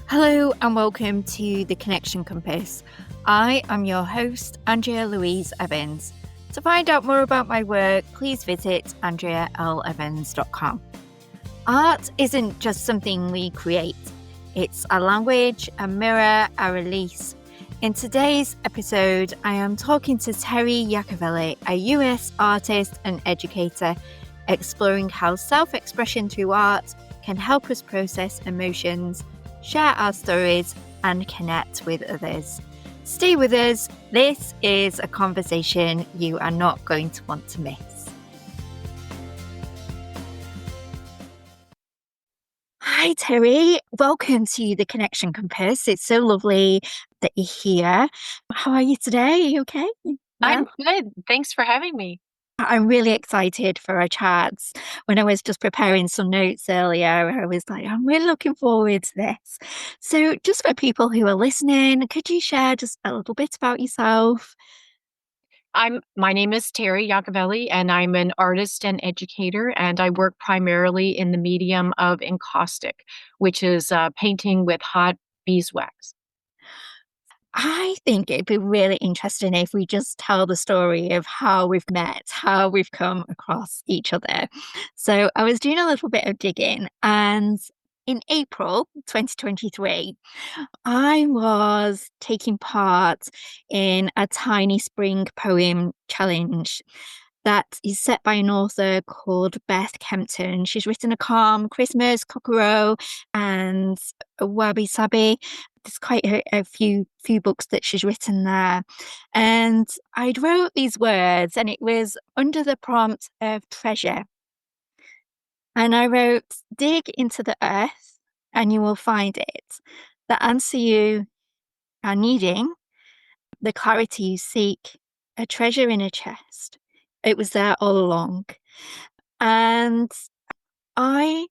Hello and welcome to The Connection Compass. I am your host, Andrea Louise Evans. To find out more about my work, please visit andrealevans.com. Art isn't just something we create. It's a language, a mirror, a release. In today's episode, I am talking to Terri Yacovelli, a US artist and educator, exploring how self-expression through art can help us process emotions, share our stories, and connect with others. Stay with us. This is a conversation you are not going to want to miss. Hi, Terri. Welcome to The Connection Compass. It's so lovely that you're here. How are you today? Are you okay? I'm good. Thanks for having me. I'm really excited for our chats. When I was just preparing some notes earlier, I was like, I'm really looking forward to this. So, just for people who are listening, could you share just a little bit about yourself? My name is Terri Yacovelli, and I'm an artist and educator, and I work primarily in the medium of encaustic, which is painting with hot beeswax. I think it'd be really interesting if we just tell the story of how we've met, how we've come across each other. So I was doing a little bit of digging, and in April 2023, I was taking part in a tiny spring poem challenge that is set by an author called Beth Kempton. She's written A Calm Christmas, Kokoro, and Wabi Sabi. There's quite a few books that she's written there. And I'd wrote these words, and it was under the prompt of treasure. And I wrote, dig into the earth, and you will find it. The answer you are needing, the clarity you seek, a treasure in a chest. It was there all along. And I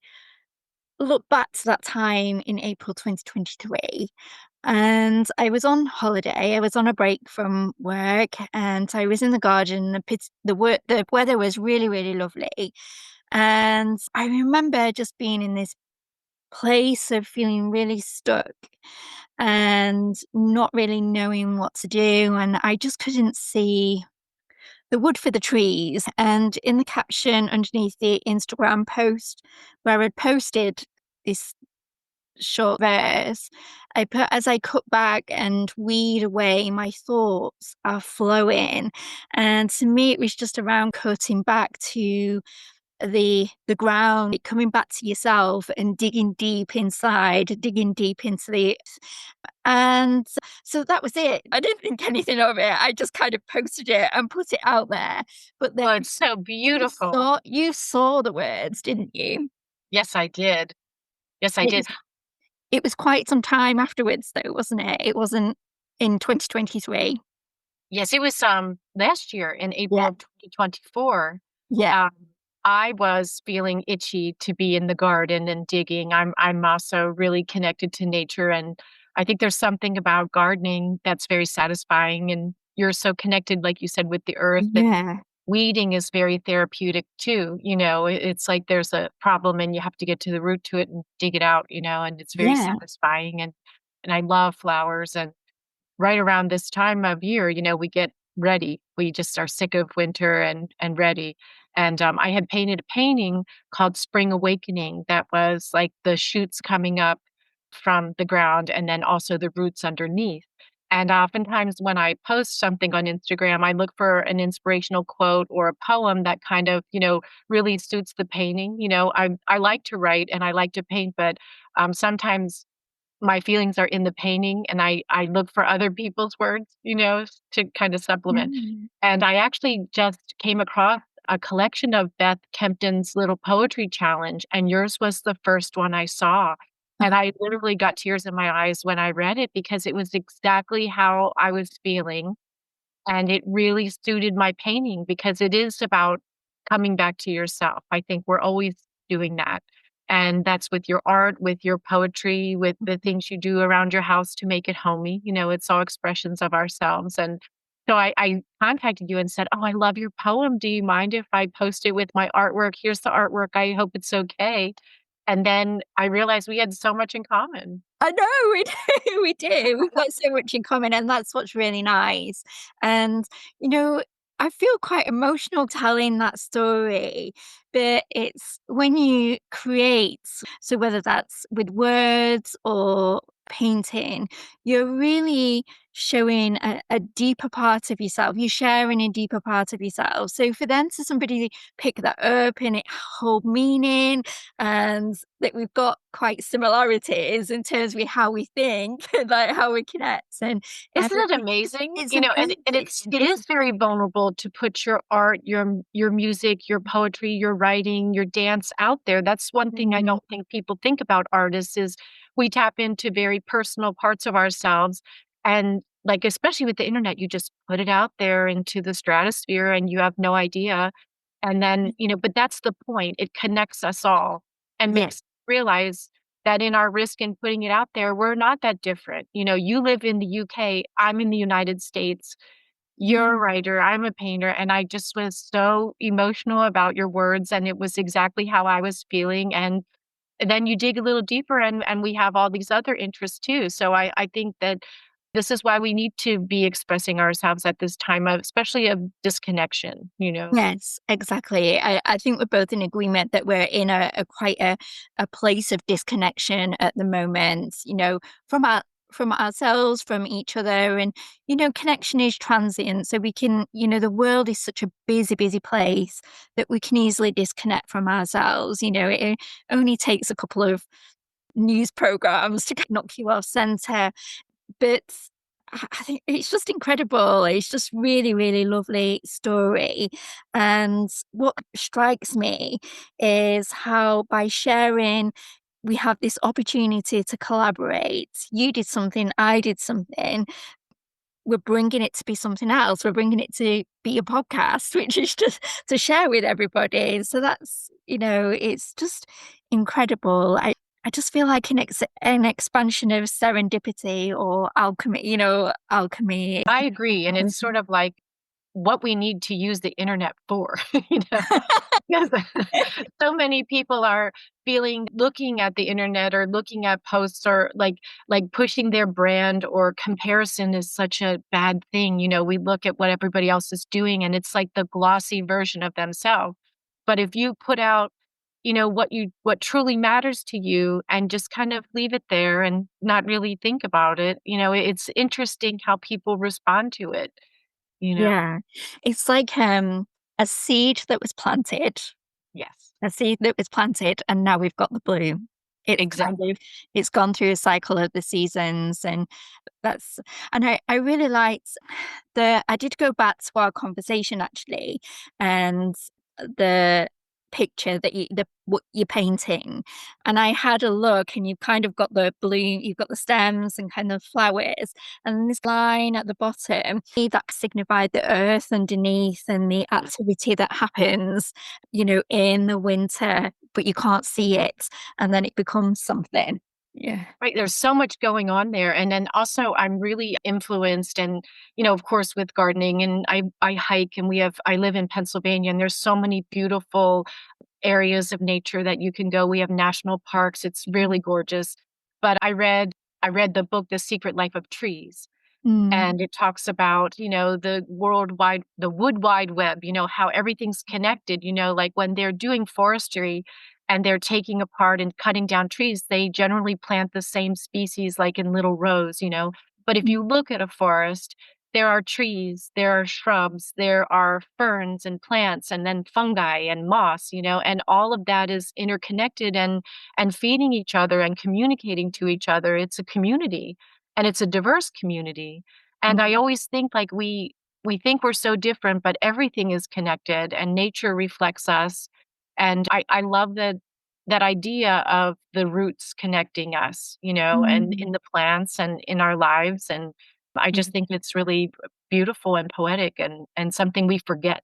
look back to that time in April 2023, and I was on holiday. I was on a break from work, and I was in the garden. The weather was really, really lovely. And I remember just being in this place of feeling really stuck and not really knowing what to do. And I just couldn't see the wood for the trees. And in the caption underneath the Instagram post where I'd posted this short verse, I put, as I cut back and weed away, my thoughts are flowing. And to me, it was just around cutting back to the ground, coming back to yourself and digging deep inside, digging deep into the earth. And so that was it. I didn't think anything of it. I just kind of posted it and put it out there. But then Oh, it's so beautiful. you saw the words, didn't you? Yes, I did. Yes, I It did. was it was quite some time afterwards though, wasn't it? It wasn't in 2023. Yes, it was last year in April Yeah. of 2024. Yeah. Um, I was feeling itchy to be in the garden and digging. I'm also really connected to nature, and I think there's something about gardening that's very satisfying, and you're so connected, like you said, with the earth that Yeah. weeding is very therapeutic too. It's like there's a problem and you have to get to the root to it and dig it out, and it's very Yeah. satisfying, and I love flowers. And right around this time of year, we get ready. We just are sick of winter and ready. And I had painted a painting called Spring Awakening that was like the shoots coming up from the ground and then also the roots underneath. And oftentimes when I post something on Instagram, I look for an inspirational quote or a poem that kind of, really suits the painting. I like to write and I like to paint, but sometimes my feelings are in the painting and I look for other people's words, to kind of supplement. Yeah. And I actually just came across a collection of Beth Kempton's little poetry challenge, and yours was the first one I saw. And I literally got tears in my eyes when I read it because it was exactly how I was feeling. And it really suited my painting because it is about coming back to yourself. I think we're always doing that. And that's with your art, with your poetry, with the things you do around your house to make it homey. It's all expressions of ourselves. And so I contacted you and said, oh, I love your poem. Do you mind if I post it with my artwork? Here's the artwork. I hope it's okay. And then I realized we had so much in common. I know we do, we do. We've got so much in common, and that's what's really nice. And, you know, I feel quite emotional telling that story, but it's when you create, so whether that's with words or painting, you're really showing a deeper part of yourself. You're sharing a deeper part of yourself. So for them to somebody pick that up and it hold meaning, and that we've got quite similarities in terms of how we think, like how we connect and Isn't it everything. amazing? It's You know, and amazing. it is very vulnerable to put your art, your music, your poetry, your writing, your dance out there. That's one thing I Mm, don't think people think about artists is we tap into very personal parts of ourselves. And like, especially with the internet, you just put it out there into the stratosphere and you have no idea. And then, you know, but that's the point. It connects us all and yeah. makes us realize that in our risk in putting it out there, we're not that different. You know, you live in the UK, I'm in the United States. You're a Yeah. writer, I'm a painter, and I just was so emotional about your words, and it was exactly how I was feeling. And then you dig a little deeper, and we have all these other interests too. So I think that this is why we need to be expressing ourselves at this time of, especially of disconnection. You know. Yes, exactly. I think we're both in agreement that we're in a quite a place of disconnection at the moment, you know, from from ourselves, from each other. And, you know, connection is transient. So we can, you know, the world is such a busy, busy place that we can easily disconnect from ourselves. You know, it only takes a couple of news programs to knock you off center. But I think it's just incredible. It's just really, really lovely story. And what strikes me is how by sharing, we have this opportunity to collaborate. You did something, I did something. We're bringing it to be something else. We're bringing it to be a podcast, which is just to share with everybody. So that's, you know, it's just incredible. I just feel like an expansion of serendipity or alchemy, you know, alchemy. I agree, and it's sort of like what we need to use the internet for, you know? Because so many people are feeling looking at the internet or looking at posts or like pushing their brand or comparison is such a bad thing, you know, we look at what everybody else is doing and it's like the glossy version of themselves. But if you put out, you know, what truly matters to you and just kind of leave it there and not really think about it, you know, it's interesting how people respond to it, you know? Yeah. It's like a seed that was planted, Yes. a seed that was planted, and now we've got the bloom. It's kind Exactly. of it's gone through a cycle of the seasons, and that's and I really liked I did go back to our conversation actually, and the picture that what you're painting, and I had a look, and you've kind of got the bloom, you've got the stems and kind of flowers, and this line at the bottom that signified the earth underneath and the activity that happens, you know, in the winter, but you can't see it, and then it becomes something. Yeah. Right, there's so much going on there, and then also I'm really influenced and, you know, of course, with gardening and I hike and I live in Pennsylvania, and there's so many beautiful areas of nature that you can go. We have national parks, it's really gorgeous. But I read the book, The Secret Life of Trees, Mm. and it talks about, you know, the wood wide web, you know, how everything's connected, you know, like when they're doing forestry and they're taking apart and cutting down trees, they generally plant the same species like in little rows, you know. But if you look at a forest, there are trees, there are shrubs, there are ferns and plants and then fungi and moss, you know, and all of that is interconnected and feeding each other and communicating to each other. It's a community and it's a diverse community. And I always think like we think we're so different, but everything is connected and nature reflects us. And I love that idea of the roots connecting us, you know, and Mm. in the plants and in our lives. And I just think it's really beautiful and poetic and something we forget.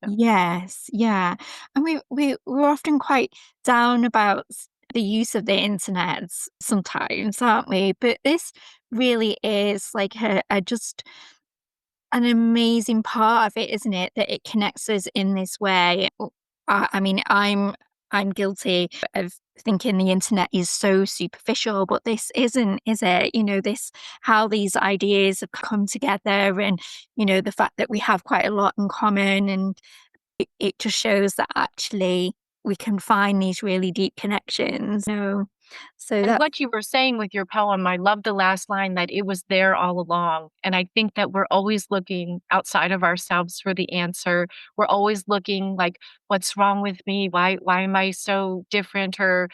Yes, yeah. And we're often quite down about the use of the internet sometimes, aren't we? But this really is like a just an amazing part of it, isn't it? That it connects us in this way. I mean, I'm guilty of thinking the internet is so superficial, but this isn't, is it? This how these ideas have come together, and the fact that we have quite a lot in common, and it just shows that actually we can find these really deep connections. So And that's what you were saying with your poem, I love the last line that it was there all along. And I think that we're always looking outside of ourselves for the answer. We're always looking like, what's wrong with me? Why am I so different? Or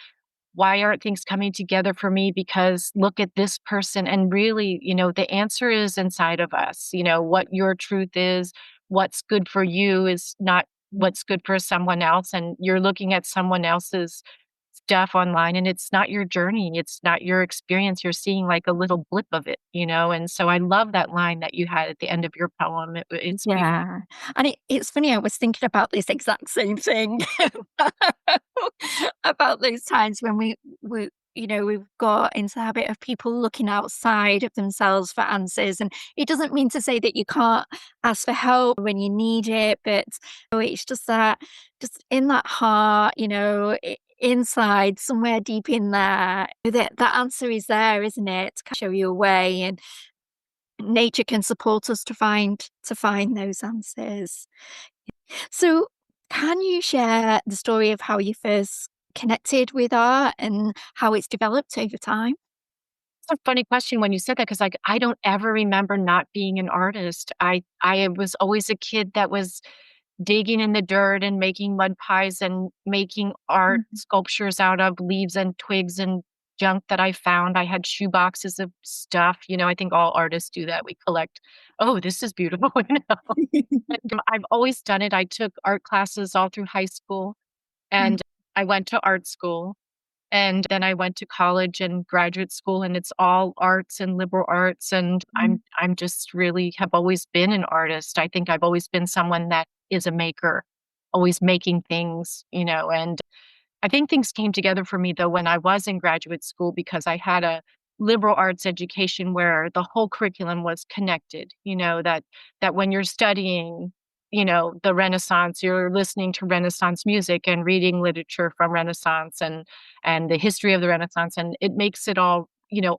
why aren't things coming together for me? Because look at this person. And really, the answer is inside of us. What your truth is, what's good for you is not what's good for someone else. And you're looking at someone else's stuff online and it's not your journey. It's not your experience. You're seeing like a little blip of it. And so I love that line that you had at the end of your poem. It's beautiful. Yeah. And it's funny, I was thinking about this exact same thing about those times when we've got into the habit of people looking outside of themselves for answers. And it doesn't mean to say that you can't ask for help when you need it, but it's just that, just in that heart, inside, somewhere deep in there, that answer is there, isn't it? To show you a way, and nature can support us to find those answers. So, can you share the story of how you first connected with art and how it's developed over time? It's a funny question when you said that because like I don't ever remember not being an artist. I was always a kid that was digging in the dirt and making mud pies and making art Mhm. sculptures out of leaves and twigs and junk that I found. I had shoe boxes of stuff. I think all artists do that. We collect, oh, this is beautiful. And I've always done it. I took art classes all through high school Mm, and I went to art school and then I went to college and graduate school, and it's all arts and liberal arts, and mm, I'm just really have always been an artist. I think I've always been someone that is a maker, always making things, and I think things came together for me though when I was in graduate school because I had a liberal arts education where the whole curriculum was connected, that when you're studying, the Renaissance, you're listening to Renaissance music and reading literature from Renaissance and the history of the Renaissance. And it makes it all,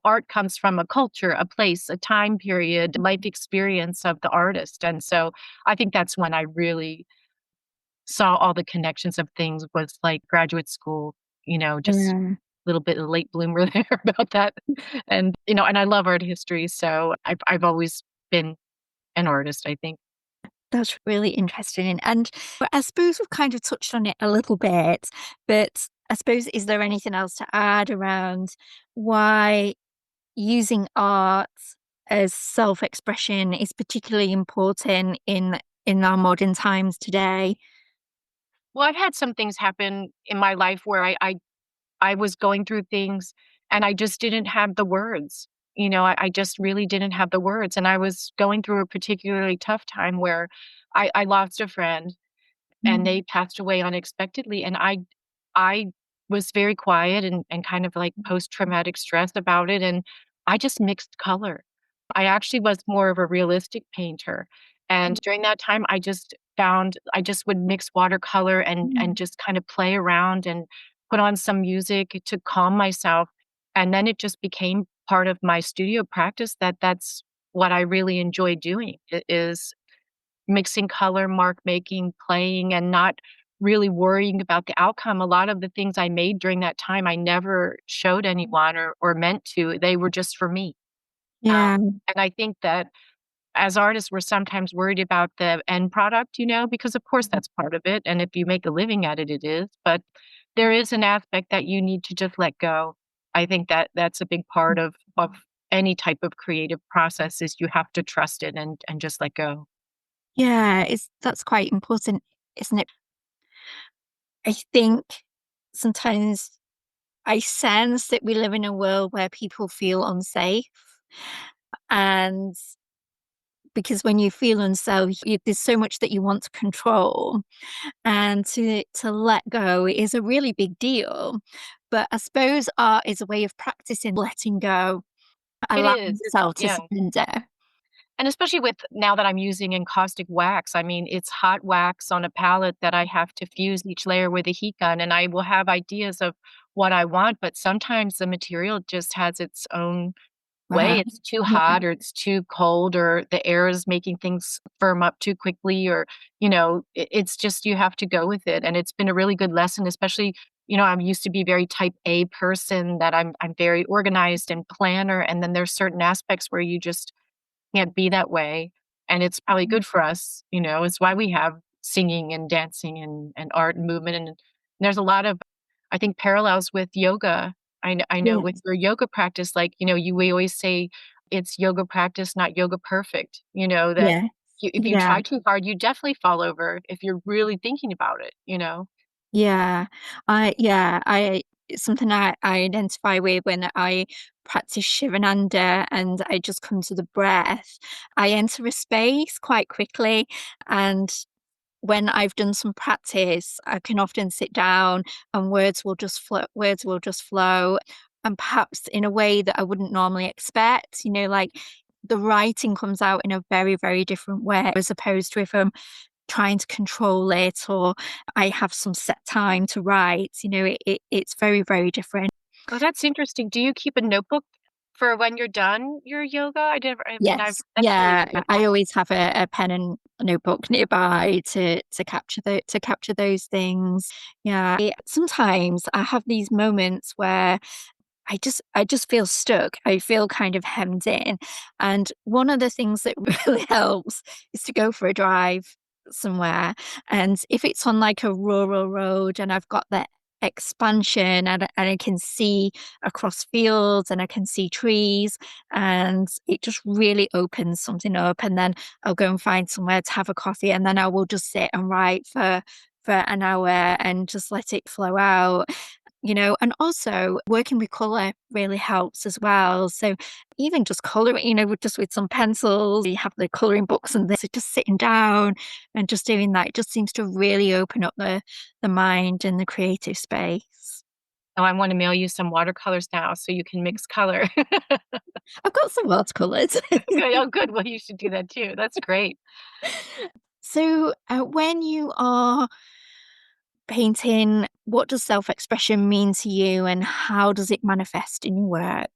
art comes from a culture, a place, a time period, life experience of the artist. And so I think that's when I really saw all the connections of things was like graduate school, just yeah, a little bit of late bloomer there about that. And I love art history. So I've always been an artist, I think. that's really interesting. And I suppose we've kind of touched on it a little bit, but I suppose, is there anything else to add around why using art as self-expression is particularly important in our modern times today? Well, I've had some things happen in my life where I was going through things and I just didn't have the words. I just really didn't have the words. And I was going through a particularly tough time where I lost a friend and Mm, they passed away unexpectedly, and I was very quiet and kind of like post-traumatic stress about it, and I just mixed color. I actually was more of a realistic painter, and during that time, I just found I just would mix watercolor and mm, just kind of play around and put on some music to calm myself, and then it just became part of my studio practice that's what I really enjoy doing, is mixing color, mark making, playing, and not really worrying about the outcome. A lot of the things I made during that time, I never showed anyone or meant to. They were just for me. yeah, And I think that as artists, we're sometimes worried about the end product, because of course that's part of it. And if you make a living at it, it is. But there is an aspect that you need to just let go. I think that that's a big part of any type of creative process is you have to trust it and just let go. yeah, that's quite important, isn't it? I think sometimes I sense that we live in a world where people feel unsafe. And because when you feel unsafe, there's so much that you want to control, and to let go is a really big deal. But I suppose art is a way of practicing letting go, It allowing is. It's yourself to yeah. surrender. And especially with now that I'm using encaustic wax, I mean, it's hot wax on a palette that I have to fuse each layer with a heat gun, and I will have ideas of what I want, but sometimes the material just has its own way. Right. It's too Yeah. hot or it's too cold or the air is making things firm up too quickly or, it's just you have to go with it. And it's been a really good lesson, especially, I'm used to be a very type A person that I'm very organized and planner. And then there's certain aspects where you just can't be that way, and it's probably good for us, it's why we have singing and dancing and art and movement, and there's a lot of, I think, parallels with yoga. I know Yeah. with your yoga practice, like, we always say it's yoga practice, not yoga perfect, that Yeah. if you Yeah. try too hard, you definitely fall over if you're really thinking about it. Yeah. I it's something I identify with when I practice Shivananda and I just come to the breath. I enter a space quite quickly, and when I've done some practice, I can often sit down and words will just flow, and perhaps in a way that I wouldn't normally expect, like the writing comes out in a very, very different way as opposed to if I'm trying to control it or I have some set time to write, it's very, very different. Oh, that's interesting. Do you keep a notebook for when you're done your yoga? I mean, Yes. that's really Yeah. good. I always have a pen and a notebook nearby to capture to capture those things. Yeah. Sometimes I have these moments where I just feel stuck. I feel kind of hemmed in. And one of the things that really helps is to go for a drive somewhere. And if it's on like a rural road and I've got that expansion and I can see across fields and I can see trees and it just really opens something up. And then I'll go and find somewhere to have a coffee and then I will just sit and write for an hour and just let it flow out. And also working with color really helps as well. So even just coloring, just with some pencils, you have the coloring books and this, so just sitting down and just doing that, it just seems to really open up the mind and the creative space. Oh, I wanna mail you some watercolors now so you can mix color. I've got some watercolors. Good, oh, good, well, you should do that too, that's great. So when you are painting, what does self-expression mean to you and how does it manifest in your work?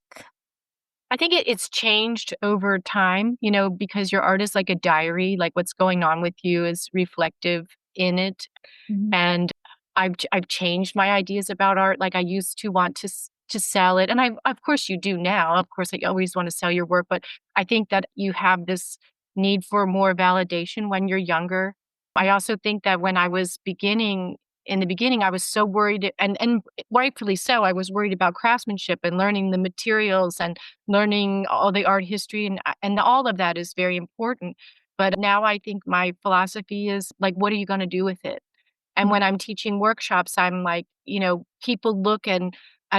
I think it's changed over time, because your art is like a diary, like, what's going on with you is reflective in it. Mhm. And I've changed my ideas about art. Like I used to want to sell it, and I of course you do now. Of course, I always want to sell your work, but I think that you have this need for more validation when you're younger. I also think that when I was beginning in the beginning, I was so worried, and rightfully so. I was worried about craftsmanship and learning the materials and learning all the art history, and all of that is very important. But now I think my philosophy is like, what are you going to do with it? And when I'm teaching workshops, I'm like, people look at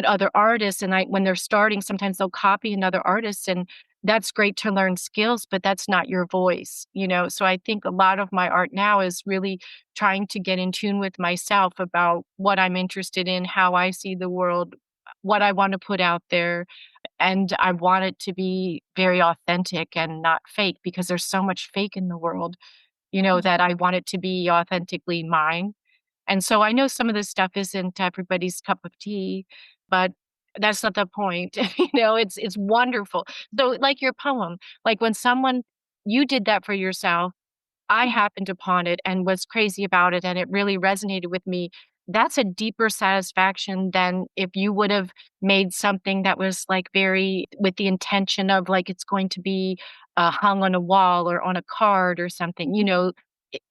other artists and when they're starting, sometimes they'll copy another artist and that's great to learn skills, but that's not your voice. So I think a lot of my art now is really trying to get in tune with myself about what I'm interested in, how I see the world, what I want to put out there. And I want it to be very authentic and not fake because there's so much fake in the world, that I want it to be authentically mine. And so I know some of this stuff isn't everybody's cup of tea, but that's not the point. It's wonderful. So like your poem, like when someone you did that for yourself, I happened upon it and was crazy about it and it really resonated with me. That's a deeper satisfaction than if you would have made something that was like very with the intention of like it's going to be hung on a wall or on a card or something.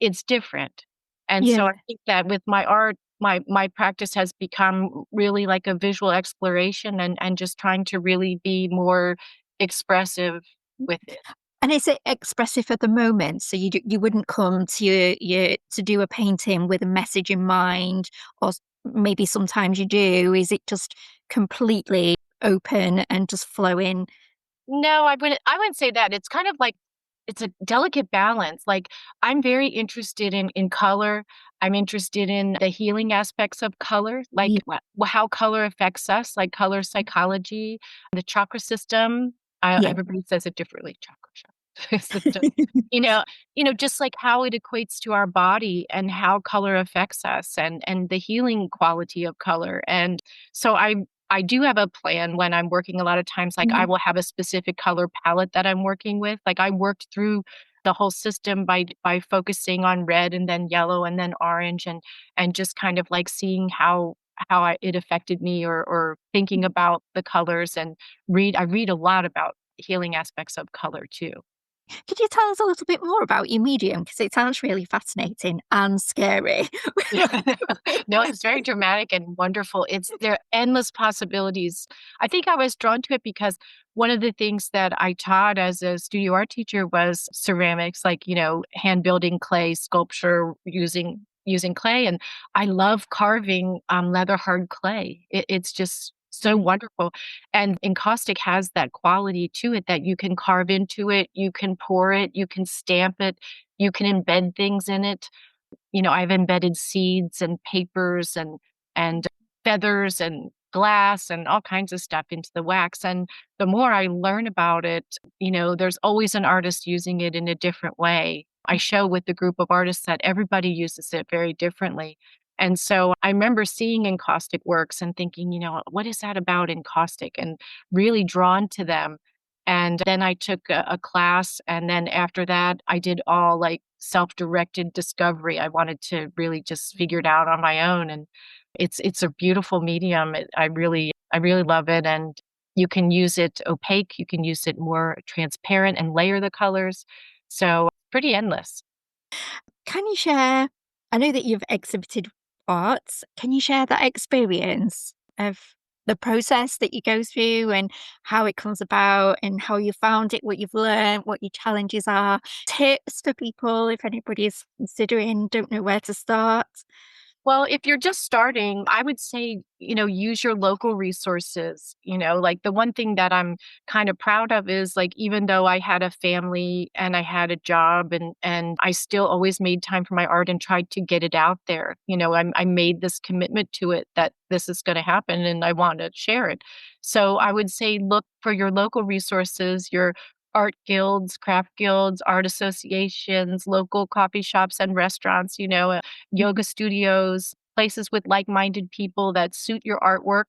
It's different. And so Yeah. I think that with my art, my practice has become really like a visual exploration and just trying to really be more expressive with it. And is it expressive at the moment? So you wouldn't come to your to do a painting with a message in mind, or maybe sometimes you do. Is it just completely open and just flowing? No, I wouldn't say that. It's kind of like it's a delicate balance. Like I'm very interested in color. I'm interested in the healing aspects of color, Yeah. like how color affects us, like color psychology, the chakra system. Yeah. Everybody says it differently. Chakra. system. You know, just like how it equates to our body and how color affects us and the healing quality of color. And so I do have a plan when I'm working a lot of times, like I Mhm. will have a specific color palette that I'm working with. Like I worked through the whole system by focusing on red and then yellow and then orange and just kind of like seeing it affected me or thinking about the colors and I read a lot about healing aspects of color too. Could you tell us a little bit more about your medium? Because it sounds really fascinating and scary. Yeah. No, it's very dramatic and wonderful. There are endless possibilities. I think I was drawn to it because one of the things that I taught as a studio art teacher was ceramics, like, hand building clay, sculpture using clay. And I love carving leather hard clay. It's just so Right. wonderful. And encaustic has that quality to it that you can carve into it, you can pour it, you can stamp it, you can embed things in it. I've embedded seeds and papers and feathers and glass and all kinds of stuff into the wax. And the more I learn about it, there's always an artist using it in a different way. I show with the group of artists that everybody uses it very differently. And so I remember seeing encaustic works and thinking, what is that about encaustic? And really drawn to them. And then I took a class. And then after that, I did all like self-directed discovery. I wanted to really just figure it out on my own. And it's a beautiful medium. I really love it. And you can use it opaque, you can use it more transparent and layer the colors. So pretty endless. Can you share? I know that you've exhibited art. Can you share that experience of the process that you go through and how it comes about and how you found it, what you've learned, what your challenges are, tips for people if anybody's considering, don't know where to start? Well, if you're just starting, I would say, use your local resources. Like the one thing that I'm kind of proud of is like, even though I had a family and I had a job and I still always made time for my art and tried to get it out there. I made this commitment to it that this is going to happen and I want to share it. So I would say look for your local resources, your art guilds, craft guilds, art associations, local coffee shops and restaurants, yoga Mhm. studios, places with like-minded people that suit your artwork,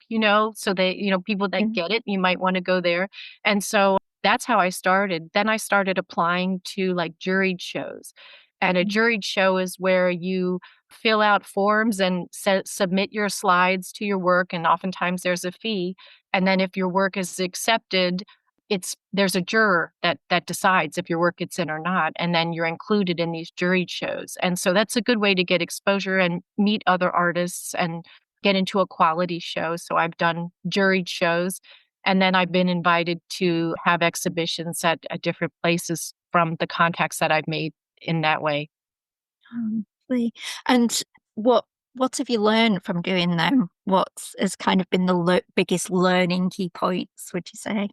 so they, people Yeah. that get it, you might want to go there. And so that's how I started. Then I started applying to like juried shows. And a juried show is where you fill out forms and submit your slides to your work. And oftentimes there's a fee. And then if your work is accepted, there's a juror that decides if your work gets in or not, and then you're included in these juried shows. And so that's a good way to get exposure and meet other artists and get into a quality show. So I've done juried shows, and then I've been invited to have exhibitions at different places from the contacts that I've made in that way. Lovely. And what what have you learned from doing them? What has kind of been the biggest learning key points, would you say?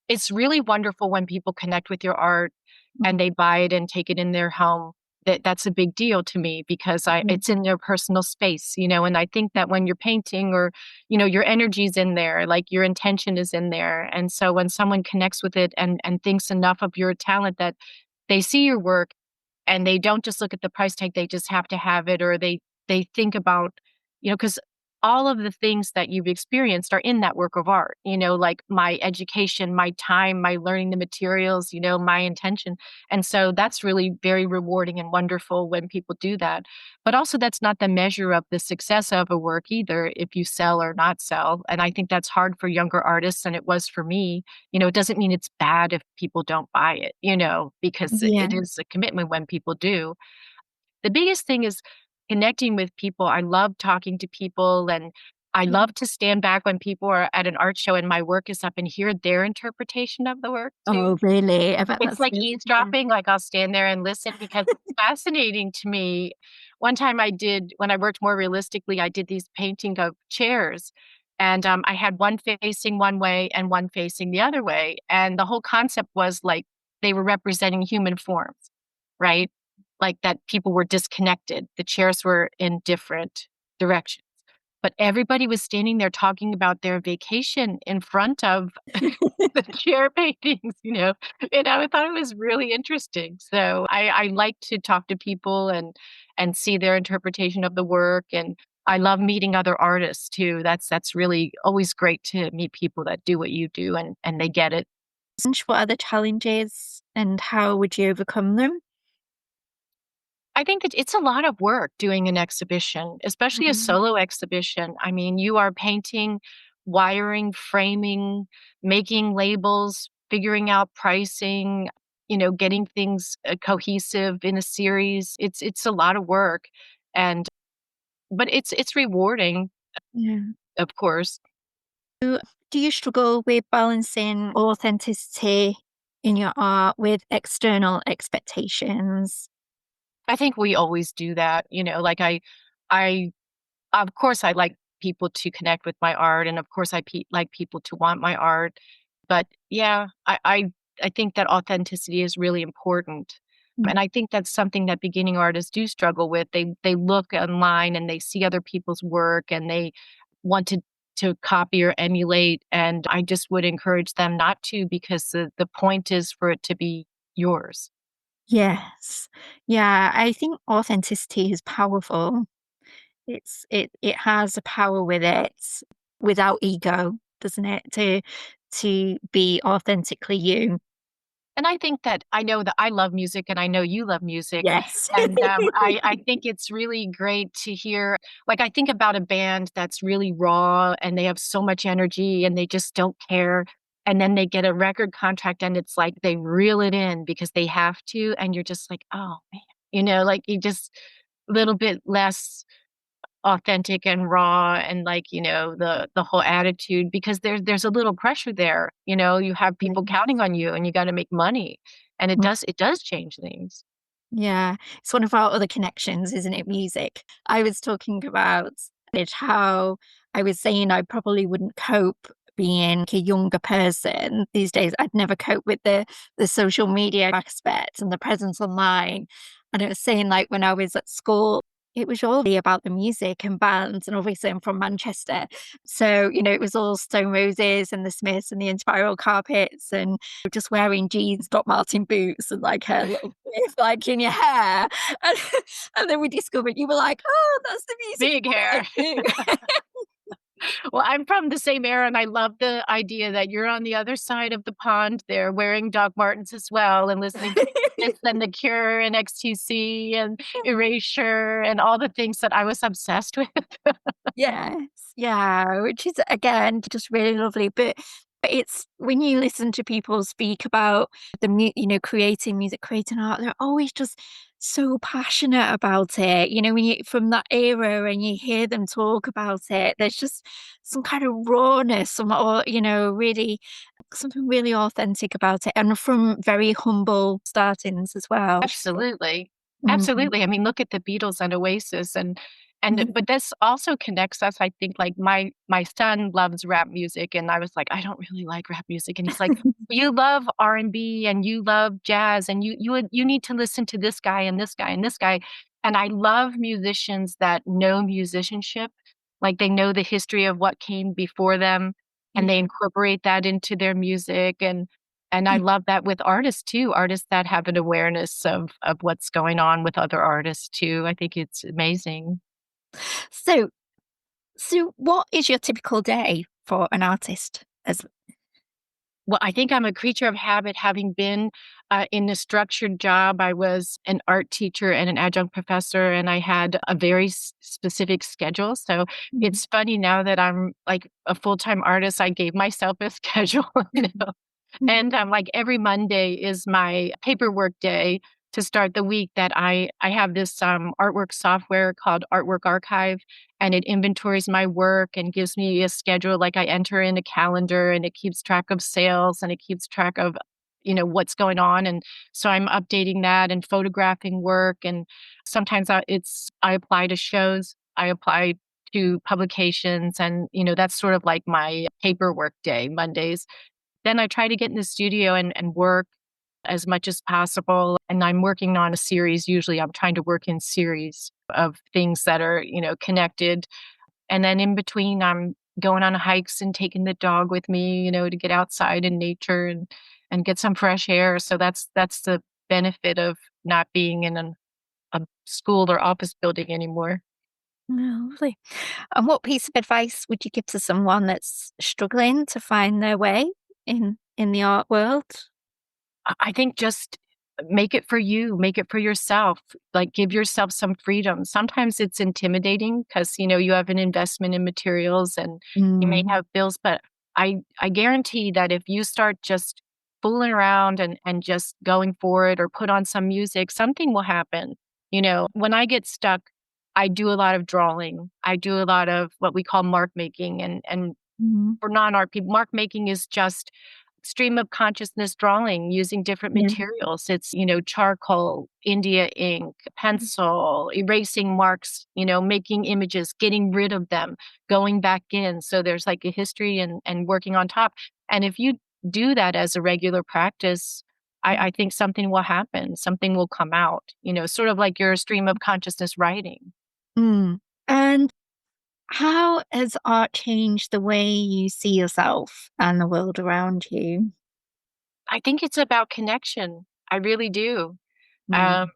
It's really wonderful when people connect with your art Mhm. and they buy it and take it in their home. That's a big deal to me because Yeah. it's in their personal space, and I think that when you're painting or, your energy's in there, like your intention is in there. And so when someone connects with it and thinks enough of your talent that they see your work and they don't just look at the price tag, they just have to have it, or they think about, because all of the things that you've experienced are in that work of art, like my education, my time, my learning the materials, my intention. And so that's really very rewarding and wonderful when people do that. But also that's not the measure of the success of a work either, if you sell or not sell. And I think that's hard for younger artists, and it was for me. It doesn't mean it's bad if people don't buy it, because Yeah. it is a commitment when people do. The biggest thing is connecting with people. I love talking to people, and I love to stand back when people are at an art show and my work is up and hear their interpretation of the work too. Oh, really? I bet It's that's like really fun. eavesdropping, like, I'll stand there and listen because it's fascinating to me. One time when I worked more realistically, I did these painting of chairs, and, I had one facing one way and one facing the other way, and the whole concept was, like, they were representing human forms, right? Like, that people were disconnected, the chairs were in different directions. but everybody was standing there talking about their vacation in front of the chair paintings, and I thought it was really interesting. So I like to talk to people and see their interpretation of the work, and I love meeting other artists too. That's really always great to meet people that do what you do and they get it. What are the challenges and how would you overcome them? I think that it's a lot of work doing an exhibition, especially a Mm. solo exhibition. I mean, you are painting, wiring, framing, making labels, figuring out pricing, getting things cohesive in a series. It's a lot of work, and but it's rewarding, Yeah. of course. Do you struggle with balancing authenticity in your art with external expectations? I think we always do that, like I of course, I like people to connect with my art, and of course, like people to want my art. But yeah, I think that authenticity is really important, Mm. and I think that's something that beginning artists do struggle with. They look online and they see other people's work, and they want to copy or emulate. And I just would encourage them not to, because the point is for it to be yours. Yes. Yeah, I think authenticity is powerful. It has a power with it without ego, doesn't it? To be authentically you. And I think that I know that I love music and I know you love music. Yes. And I think it's really great to hear, like, I think about a band that's really raw and they have so much energy and they just don't care. And then they get a record contract and it's like they reel it in because they have to. And you're just like, oh man, like you just a little bit less authentic and raw, and like, the whole attitude, because there's a little pressure there, you have people counting on you and you got to make money, and it does change things. Yeah, it's one of our other connections, isn't it, music? I was talking about it, how I was saying I probably wouldn't cope being a younger person these days. I'd never cope with the social media aspect and the presence online. And I was saying, like, when I was at school, it was all really about the music and bands, and obviously I'm from Manchester. So, it was all Stone Roses and the Smiths and the Inspiral Carpets and just wearing jeans, Doc Martin boots, and like a little clip like in your hair. And, and then we discovered you were like, oh, that's the music Big I hair. like too. Well, I'm from the same era, and I love the idea that you're on the other side of the pond there wearing Doc Martens as well and listening to this and The Cure and XTC and Erasure and all the things that I was obsessed with. Yes, yeah, which is again just really lovely. But it's when you listen to people speak about creating music, creating art, they're always just so passionate about it. When you from that era and you hear them talk about it, there's just some kind of rawness, really something really authentic about it, and from very humble startings as well. Absolutely. Mm. Absolutely. I mean, look at the Beatles and Oasis, and but this also connects us, I think, like, my son loves rap music, and I was like, "I don't really like rap music," and he's like, "You love R&B and you love jazz, and you need to listen to this guy and this guy and this guy." And I love musicians that know musicianship, like, they know the history of what came before them, and they Yeah. incorporate that into their music, and I love that with artists too, artists that have an awareness of what's going on with other artists too. I think it's amazing. So So, what is your typical day for an artist? As Well, I think I'm a creature of habit, having been in a structured job. I was an art teacher and an adjunct professor, and I had a very specific schedule. So Mhm. it's funny now that I'm like a full time artist, I gave myself a schedule, Mhm. And, like, every Monday is my paperwork day to start the week. That I have this, artwork software called Artwork Archive, and it inventories my work and gives me a schedule. Like, I enter in a calendar, and it keeps track of sales, and it keeps track of, what's going on, and so I'm updating that and photographing work, and sometimes I apply to shows, I apply to publications, and, that's sort of like my paperwork day, Mondays. Then I try to get in the studio and work as much as possible, and I'm working on a series. Usually, I'm trying to work in series of things that are, connected. And then in between, I'm going on hikes and taking the dog with me, to get outside in nature and get some fresh air. So that's the benefit of not being in a school or office building anymore. Oh, lovely. And what piece of advice would you give to someone that's struggling to find their way in the art world? I think just make it for you, make it for yourself. Like give yourself some freedom. Sometimes it's intimidating because you have an investment in materials and you may Mm, have bills, but I guarantee that if you start just fooling around and just going for it or put on some music, something will happen. When I get stuck, I do a lot of drawing. I do a lot of what we call mark making and mm, for non-art people, mark making is just stream of consciousness drawing using different yeah. materials. It's, charcoal, India ink, pencil, erasing marks, making images, getting rid of them, going back in. So there's like a history and working on top. And if you do that as a regular practice, I think something will happen, something will come out, sort of like your stream of consciousness writing. Mm. And how has art changed the way you see yourself and the world around you? I think it's about connection. I really do. Um,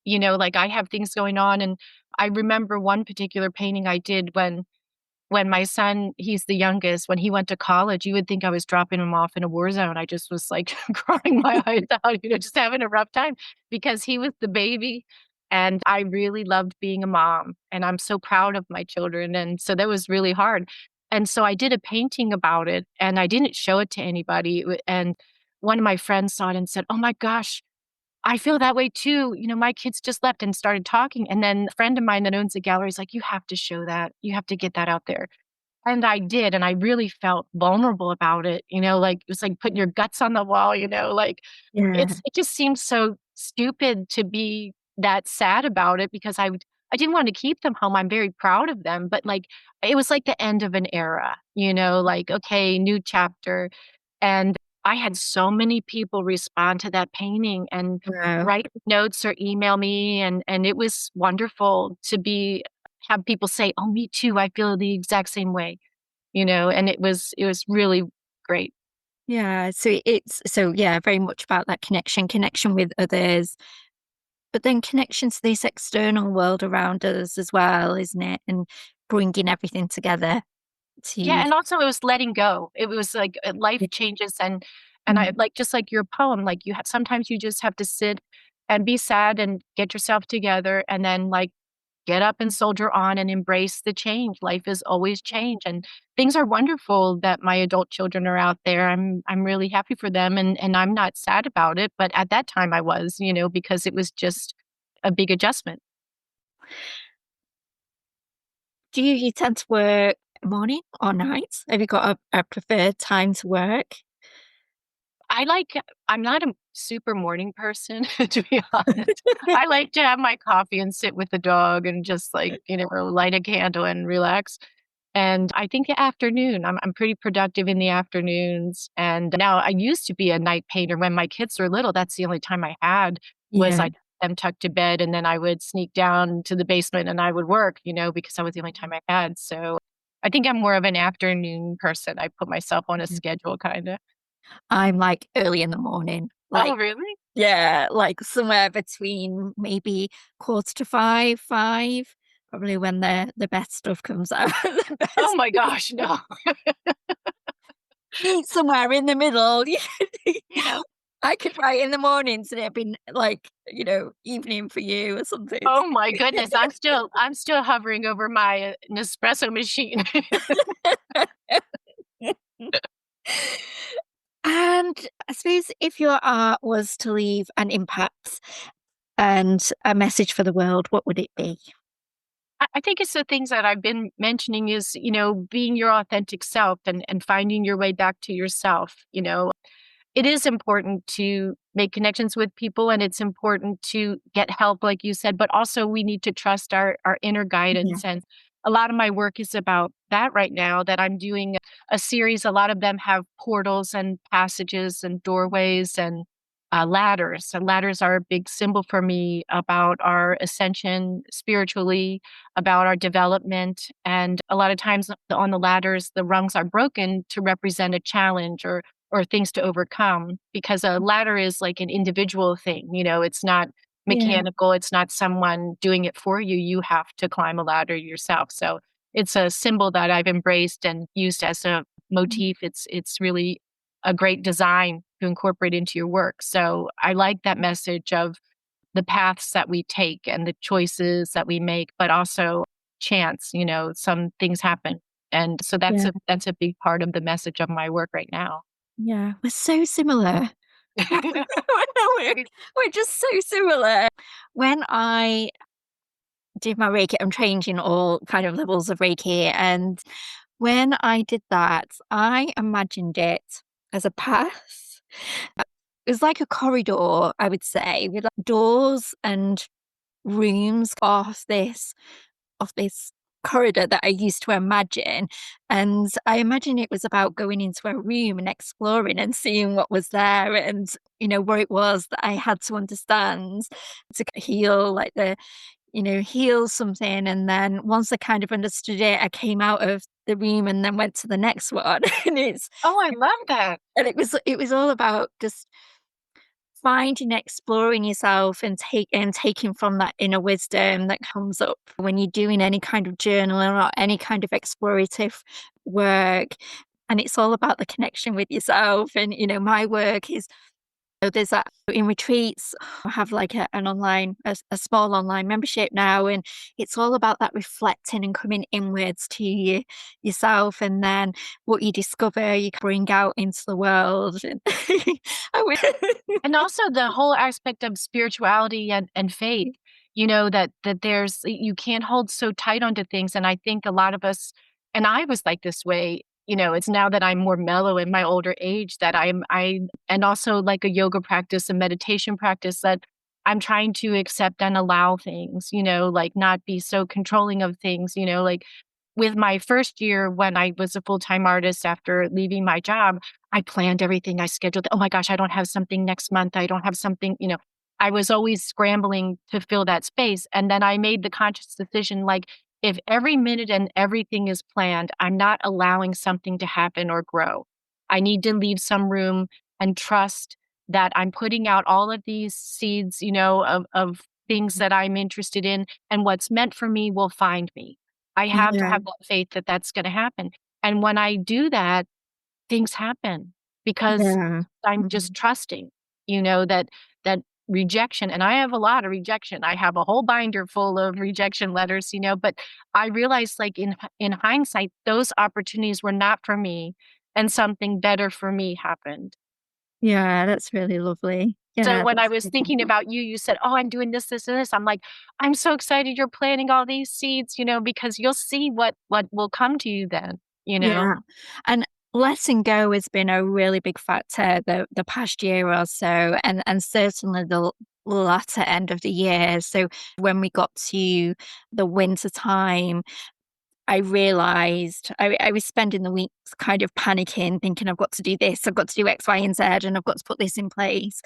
Mm, like I have things going on and I remember one particular painting I did when my son, he's the youngest, when he went to college, you would think I was dropping him off in a war zone. I just was like crying my eyes out, just having a rough time because he was the baby. And I really loved being a mom. And I'm so proud of my children. And so that was really hard. And so I did a painting about it and I didn't show it to anybody. And one of my friends saw it and said, "Oh my gosh, I feel that way too. My kids just left and started talking." And then a friend of mine that owns a gallery is like, "You have to show that. You have to get that out there." And I did, and I really felt vulnerable about it, like, it was like putting your guts on the wall, like, yeah. it just seems so stupid to be that sad about it because I didn't wanna keep them home, I'm very proud of them, but, like, it was like the end of an era, like, "Okay, new chapter," and I had so many people respond to that painting and Wow. write notes or email me, and it was wonderful to have people say, "Oh, me too, I feel the exact same way." And it was really great. Yeah. So yeah, very much about that connection with others, but then connection to this external world around us as well, isn't it? And bringing everything together Yeah, to and also it was letting go. It was like, life yeah. changes and I Mm, like, just like your poem, like, you have sometimes you just have to sit and be sad and get yourself together and then, like, get up and soldier on and embrace the change. Life is always change, and things are wonderful that my adult children are out there. I'm really happy for them, and I'm not sad about it, but at that time I was, because it was just a big adjustment. do you tend to work morning or night? Have you got a preferred time to work? I like I'm not a super morning person, to be honest. I like to have my coffee and sit with the dog and just, like, light a candle and relax. And I think the afternoon, I'm pretty productive in the afternoons, and now I used to be a night painter when my kids were little, that's the only time I had was Yeah. I'd have them tucked to bed, and then I would sneak down to the basement and I would work, because that was the only time I had, so I think I'm more of an afternoon person. I put myself on a Yeah. schedule kinda. I'm like early in the morning, Oh, like really? yeah, like somewhere between maybe quarter to 5, 5, probably when the best stuff comes out. The Oh best my gosh, no. somewhere in the middle. You know, I could write in the mornings and it'd be like, evening for you or something. Oh my goodness, I'm still hovering over my, Nespresso machine. And I suppose if your art was to leave an impact and a message for the world, what would it be? I think it's the things that I've been mentioning is, being your authentic self and finding your way back to yourself. It is important to make connections with people and it's important to get help, like you said, but also we need to trust our inner Yeah. guidance. And a lot of my work is about that right now that I'm doing a series. A lot of them have portals and passages and doorways. ladders. So ladders are a big symbol for me about our ascension spiritually, about our development. And a lot of times on the ladders, the rungs are broken to represent a challenge or things to overcome, because a ladder is like an individual thing. It's not Yeah. mechanical. It's not someone doing it for you. You have to climb a ladder yourself. So it's a symbol that I've embraced and used as a motif. It's really a great design to incorporate into your work. So I like that message of the paths that we take and the choices that we make, but also chance, some things happen. And so Yeah. that's a big part of the message of my work right now. Yeah. We're so similar. we're, we're just so similar. When I did my Reiki, I'm trained in all kind of levels of Reiki. And when I did that, I imagined it as a path. It was like a corridor, I would say, with like doors and rooms off this corridor that I used to imagine. And I imagine it was about going into a room and exploring and seeing what was there and, what it was that I had to understand to heal, like heal something. And then once I kind of understood it, I came out of the room and then went to the next one. and it's Oh, I love that. and it was all about just finding, exploring yourself and taking from that inner wisdom that comes up when you're doing any kind of journaling or any kind of explorative work. And it's all about the connection with yourself. And my work is, there's that in retreats. I have like a small online membership now, and it's all about that reflecting and coming inwards to yourself, and then what you discover, you can bring out into the world. And And also the whole aspect of spirituality and faith, that there's you can't hold so tight onto things. And I think a lot of us, and I was like this way, it's now that I'm more mellow in my older age that and also like a yoga practice, a meditation practice, that I'm trying to accept and allow things, like not be so controlling of things, like with my first year when I was a full-time artist after leaving my job, I planned everything. I scheduled, oh my gosh, I don't have something next month. I don't have something, I was always scrambling to fill that space. And then I made the conscious decision, like, if every minute and everything is planned, I'm not allowing something to happen or grow. I need to leave some room and trust that I'm putting out all of these seeds, of things that I'm interested in, and what's meant for me will find me. I have to yeah, have that faith that that's gonna happen, and when I do that, things happen because yeah, I'm mhm, just trusting, that rejection, and I have a lot of rejection. I have a whole binder full of rejection letters, but I realized, like, in hindsight, those opportunities were not for me, and something better for me happened. yeah. That's really lovely. So Yeah, when I that's was really thinking about you, you said, "Oh, I'm doing this, this, and this." I'm like, "I'm so excited you're planting all these seeds, because you'll see what will come to you then, you know?" Yeah. And letting go has been a really big factor the past year or so, and certainly the latter end of the year. So when we got to the winter time, I realized I was spending the weeks kind of panicking, thinking I've got to do this, I've got to do X, Y, and Z, and I've got to put this in place.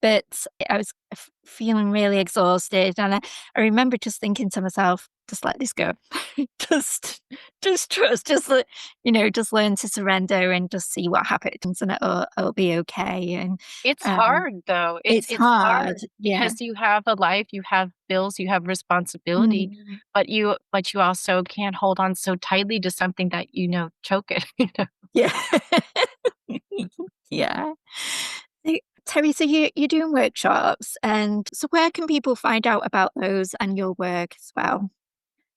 But I was feeling really exhausted, and I remember just thinking to myself, "Just let this go. Just just trust, just learn to surrender and just see what happens, and it'll be okay." And, It's um, hard though. It's it's it's hard. hard Yeah. because you have a life, you have bills, you have responsibility, Mm. but you also can't hold on so tightly to something that, choke it, Yeah. Yeah. So, Terry, so you're doing workshops, and so where can people find out about those and your work as well?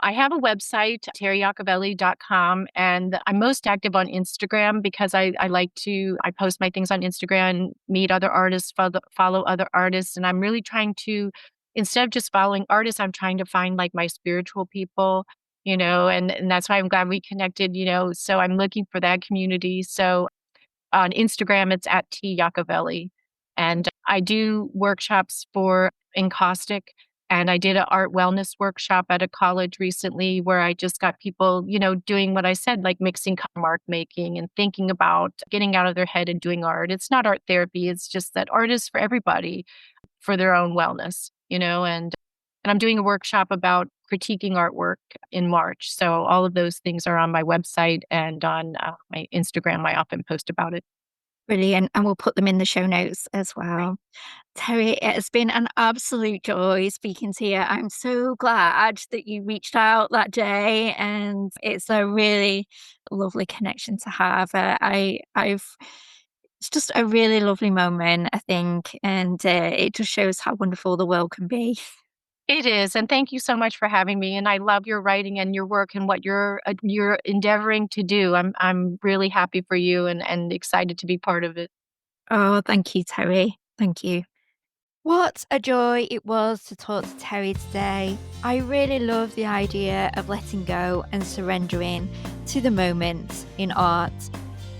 I have a website, terriyacovelli.com, and I'm most active on Instagram because I post my things on Instagram, meet other artists, follow other artists. And I'm really trying to, instead of just following artists, I'm trying to find like my spiritual people, and that's why I'm glad we connected, so I'm looking for that community. So on Instagram, it's at T Yacovelli. And I do workshops for encaustic And I did an art wellness workshop at a college recently where I just got people, doing what I said, like mixing mark making and thinking about getting out of their head and doing art. It's not art therapy. It's just that art is for everybody for their own wellness, and I'm doing a workshop about critiquing artwork in March. So all of those things are on my website and on my Instagram. I often post about it. Brilliant. And we'll put them in the show notes as Great. well. Terry, it has been an absolute joy speaking to you. I'm so glad that you reached out that day, and it's a really lovely connection to have. It's just a really lovely moment, I think, and it just shows how wonderful the world can be. It is, and thank you so much for having me. And I love your writing and your work and what you're endeavoring to do. I'm really happy for you and excited to be part of it. Oh, thank you, Terry. Thank you. What a joy it was to talk to Terry today. I really love the idea of letting go and surrendering to the moment in art.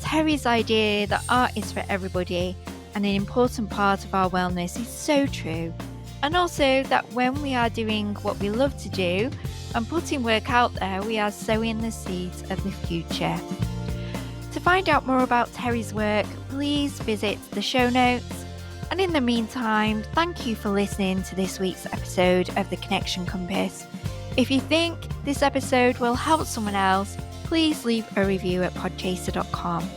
Terry's idea that art is for everybody and an important part of our wellness is so true. And also that when we are doing what we love to do and putting work out there, we are sowing the seeds of the future. To find out more about Terry's work, please visit the show notes. And in the meantime, thank you for listening to this week's episode of The Connection Compass. If you think this episode will help someone else, please leave a review at podchaser.com.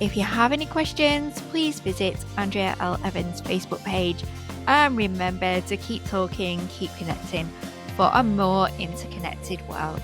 If you have any questions, please visit Andrea L. Evans' Facebook page. And remember to keep talking, keep connecting for a more interconnected world.